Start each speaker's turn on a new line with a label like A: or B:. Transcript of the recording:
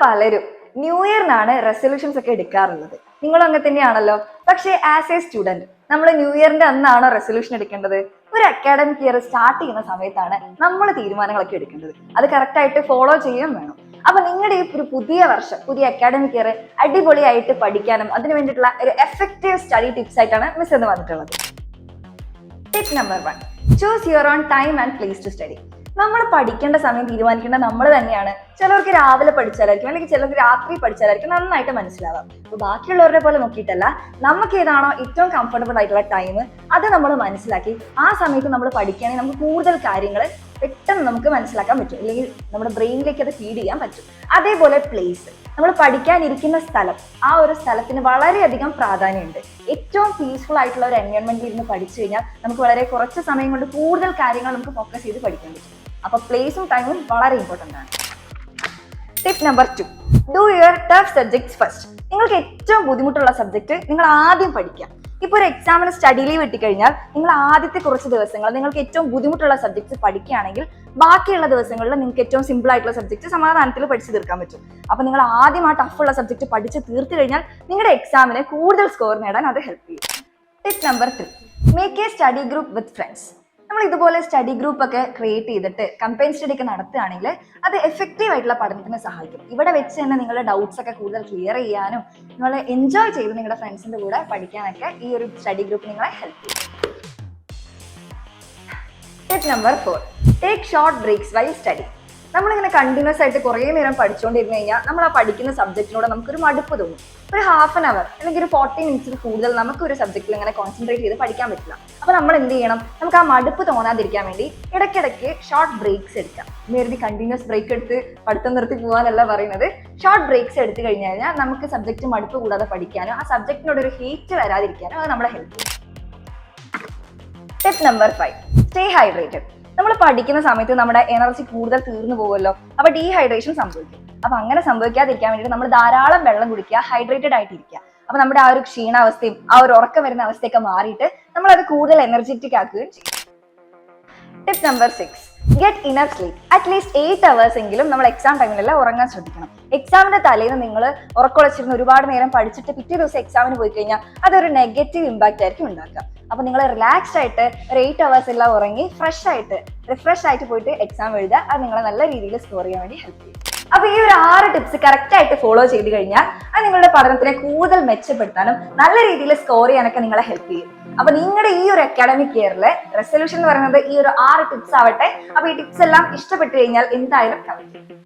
A: പലരും new ഇയറിനാണ് resolutions ഒക്കെ എടുക്കാറുള്ളത്. നിങ്ങളും അങ്ങനെ തന്നെയാണല്ലോ. പക്ഷേ ആസ് എ സ്റ്റുഡന്റ് നമ്മൾ ന്യൂ ഇയറിന്റെ അന്നാണോ റെസൊല്യൂഷൻ എടുക്കേണ്ടത്? ഒരു അക്കാഡമിക് ഇയർ സ്റ്റാർട്ട് ചെയ്യുന്ന സമയത്താണ് നമ്മൾ തീരുമാനങ്ങളൊക്കെ എടുക്കേണ്ടത്. അത് കറക്റ്റ് ആയിട്ട് ഫോളോ ചെയ്യുകയും വേണം. അപ്പൊ നിങ്ങളുടെ ഈ ഒരു പുതിയ വർഷം, പുതിയ അക്കാഡമിക് ഇയർ അടിപൊളിയായിട്ട് പഠിക്കാനും അതിന് വേണ്ടിയിട്ടുള്ള ഒരു എഫക്റ്റീവ് സ്റ്റഡി ടിപ്സ് ആയിട്ടാണ് മിസ് എന്ന് വന്നിട്ടുള്ളത്. Tip number 1, choose your own time and place to study. നമ്മൾ പഠിക്കേണ്ട സമയം തീരുമാനിക്കേണ്ട നമ്മൾ തന്നെയാണ്. ചിലർക്ക് രാവിലെ പഠിച്ചാലായിരിക്കും, അല്ലെങ്കിൽ ചിലർക്ക് രാത്രി പഠിച്ചാലായിരിക്കും നന്നായിട്ട് മനസ്സിലാവാം. അപ്പൊ ബാക്കിയുള്ളവരുടെ പോലെ നോക്കിയിട്ടല്ല, നമുക്ക് ഏതാണോ ഏറ്റവും കംഫർട്ടബിൾ ആയിട്ടുള്ള ടൈം അത് നമ്മൾ മനസ്സിലാക്കി ആ സമയത്ത് നമ്മൾ പഠിക്കുകയാണെങ്കിൽ നമുക്ക് കൂടുതൽ കാര്യങ്ങൾ പെട്ടെന്ന് നമുക്ക് മനസ്സിലാക്കാൻ പറ്റും, അല്ലെങ്കിൽ നമ്മുടെ ബ്രെയിനിലേക്ക് അത് ഫീഡ് ചെയ്യാൻ പറ്റും. അതേപോലെ പ്ലേസ്, നമ്മൾ പഠിക്കാനിരിക്കുന്ന സ്ഥലം, ആ ഒരു സ്ഥലത്തിന് വളരെയധികം പ്രാധാന്യമുണ്ട്. ഏറ്റവും പീസ്ഫുൾ ആയിട്ടുള്ള ഒരു എൻവയോൺമെന്റിൽ ഇരുന്ന് പഠിച്ചു കഴിഞ്ഞാൽ നമുക്ക് വളരെ കുറച്ച് സമയം കൊണ്ട് കൂടുതൽ കാര്യങ്ങൾ നമുക്ക് ഫോക്കസ് ചെയ്ത് പഠിക്കാൻ പറ്റും. അപ്പൊ പ്ലേസും ടൈമും വളരെ ഇമ്പോർട്ടൻ്റ് ആണ്. Tip number 2, do your tough subjects first. നിങ്ങൾക്ക് ഏറ്റവും ബുദ്ധിമുട്ടുള്ള സബ്ജക്ട് നിങ്ങൾ ആദ്യം പഠിക്കാം. ഇപ്പൊ ഒരു എക്സാമിന് സ്റ്റഡി ലീവ് കിട്ടിക്കഴിഞ്ഞാൽ നിങ്ങൾ ആദ്യത്തെ കുറച്ച് ദിവസങ്ങൾ നിങ്ങൾക്ക് ഏറ്റവും ബുദ്ധിമുട്ടുള്ള സബ്ജക്ട്സ് പഠിക്കുകയാണെങ്കിൽ ബാക്കിയുള്ള ദിവസങ്ങളിൽ നിങ്ങൾക്ക് ഏറ്റവും സിമ്പിൾ ആയിട്ടുള്ള സബ്ജക്ട് സമാധാനത്തിൽ പഠിച്ചു തീർക്കാൻ പറ്റും. അപ്പൊ നിങ്ങൾ ആദ്യം ആ ടഫുള്ള സബ്ജക്ട് പഠിച്ച് തീർത്തു കഴിഞ്ഞാൽ നിങ്ങളുടെ എക്സാമിന് കൂടുതൽ സ്കോർ നേടാൻ അത് ഹെൽപ്പ് ചെയ്യും. Tip number 3, make A study group with friends. നമ്മൾ ഇതുപോലെ സ്റ്റഡി ഗ്രൂപ്പ് ഒക്കെ ക്രിയേറ്റ് ചെയ്തിട്ട് കമ്പൈൻ സ്റ്റഡി ഒക്കെ നടത്തുകയാണെങ്കിൽ അത് എഫക്റ്റീവ് ആയിട്ടുള്ള പഠനത്തിന് സഹായിക്കും. ഇവിടെ വെച്ച് തന്നെ നിങ്ങളുടെ ഡൗട്ട്സ് ഒക്കെ കൂടുതൽ ക്ലിയർ ചെയ്യാനും നിങ്ങൾ എൻജോയ് ചെയ്ത് നിങ്ങളുടെ ഫ്രണ്ട്സിന്റെ കൂടെ പഠിക്കാനൊക്കെ ഈ ഒരു സ്റ്റഡി ഗ്രൂപ്പ് നിങ്ങളെ ഹെൽപ്പ് ചെയ്യും. Tip number 4, take short breaks while study. നമ്മളിങ്ങനെ കണ്ടിന്യൂസ് ആയിട്ട് കുറേ നേരം പഠിച്ചുകൊണ്ടിരുന്നു കഴിഞ്ഞാൽ നമ്മൾ ആ പഠിക്കുന്ന സബ്ജക്റ്റിനോട് നമുക്കൊരു മടുപ്പ് തോന്നും. ഒരു ഹാഫ് ആൻ അവർ അല്ലെങ്കിൽ ഒരു 40 മിനിറ്റ്സിൽ കൂടുതൽ നമുക്ക് ഒരു സബ്ജക്റ്റിൽ ഇങ്ങനെ കോൺസെൻട്രേറ്റ് ചെയ്ത് പഠിക്കാൻ പറ്റില്ല. അപ്പോൾ നമ്മൾ എന്ത് ചെയ്യണം? നമുക്ക് ആ മടുപ്പ് തോന്നാതിരിക്കാൻ വേണ്ടി ഇടയ്ക്കിടയ്ക്ക് ഷോർട്ട് ബ്രേക്സ് എടുക്കാം. നേരത്തെ കണ്ടിന്യൂസ് ബ്രേക്ക് എടുത്ത് പഠിത്തം നിർത്തി പോകാനല്ല പറയുന്നത്. ഷോർട്ട് ബ്രേക്സ് എടുത്തു കഴിഞ്ഞാൽ നമുക്ക് സബ്ജക്റ്റ് മടുപ്പ് കൂടാതെ പഠിക്കാനും ആ സബ്ജക്റ്റിനോട് ഒരു ഹേറ്റ് വരാതിരിക്കാനും അത് നമ്മളെ ഹെൽപ്പ് ചെയ്യും. Tip number 5, stay hydrated. നമ്മൾ പഠിക്കുന്ന സമയത്ത് നമ്മുടെ എനർജി കൂടുതൽ തീർന്നു പോകുമല്ലോ, അപ്പൊ ഡീഹൈഡ്രേഷൻ സംഭവിക്കും. അപ്പൊ അങ്ങനെ സംഭവിക്കാതിരിക്കാൻ വേണ്ടിയിട്ട് നമ്മൾ ധാരാളം വെള്ളം കുടിക്കുക, ഹൈഡ്രേറ്റഡ് ആയിട്ടിരിക്കുക. അപ്പൊ നമ്മുടെ ആ ഒരു ക്ഷീണാവസ്ഥയും ആ ഒരു ഉറക്കം വരുന്ന അവസ്ഥയൊക്കെ മാറിയിട്ട് നമ്മൾ അത് കൂടുതൽ എനർജറ്റിക് ആക്കുകയും ചെയ്യും. Tip number 6, get enough sleep. At least 8 hours എങ്കിലും നമ്മൾ എക്സാം ടൈമിലെല്ലാം ഉറങ്ങാൻ ശ്രദ്ധിക്കണം. എക്സാമിന്റെ തലേന്ന് നിങ്ങൾ ഉറക്കുളച്ചിരുന്ന് ഒരുപാട് നേരം പഠിച്ചിട്ട് പിറ്റേ ദിവസം എക്സാമിന് പോയി കഴിഞ്ഞാൽ അതൊരു നെഗറ്റീവ് ഇമ്പാക്റ്റ് ആയിരിക്കും ഉണ്ടാക്കുക. അപ്പൊ നിങ്ങൾ റിലാക്സ്ഡ് ആയിട്ട് ഒരു 8 hours എല്ലാം ഉറങ്ങി റിഫ്രഷ് ആയിട്ട് പോയിട്ട് എക്സാം എഴുതുക. അത് നിങ്ങളെ നല്ല രീതിയിൽ സ്കോർ ചെയ്യാൻ വേണ്ടി ഹെൽപ്പ് ചെയ്യും. അപ്പൊ ഈ ഒരു 6 ടിപ്സ് കറക്റ്റ് ആയിട്ട് ഫോളോ ചെയ്ത് കഴിഞ്ഞാൽ അത് നിങ്ങളുടെ പഠനത്തിനെ കൂടുതൽ മെച്ചപ്പെടുത്താനും നല്ല രീതിയിൽ സ്കോർ ചെയ്യാനൊക്കെ നിങ്ങളെ ഹെൽപ്പ് ചെയ്യും. അപ്പൊ നിങ്ങളുടെ ഈ ഒരു അക്കാഡമിക് ഇയറിലെ റെസൊല്യൂഷൻ എന്ന് പറയുന്നത് ഈ ഒരു 6 ടിപ്സ് ആവട്ടെ. അപ്പൊ ഈ ടിപ്സ് എല്ലാം ഇഷ്ടപ്പെട്ടു കഴിഞ്ഞാൽ എന്തായാലും കമന്റ് ചെയ്യും.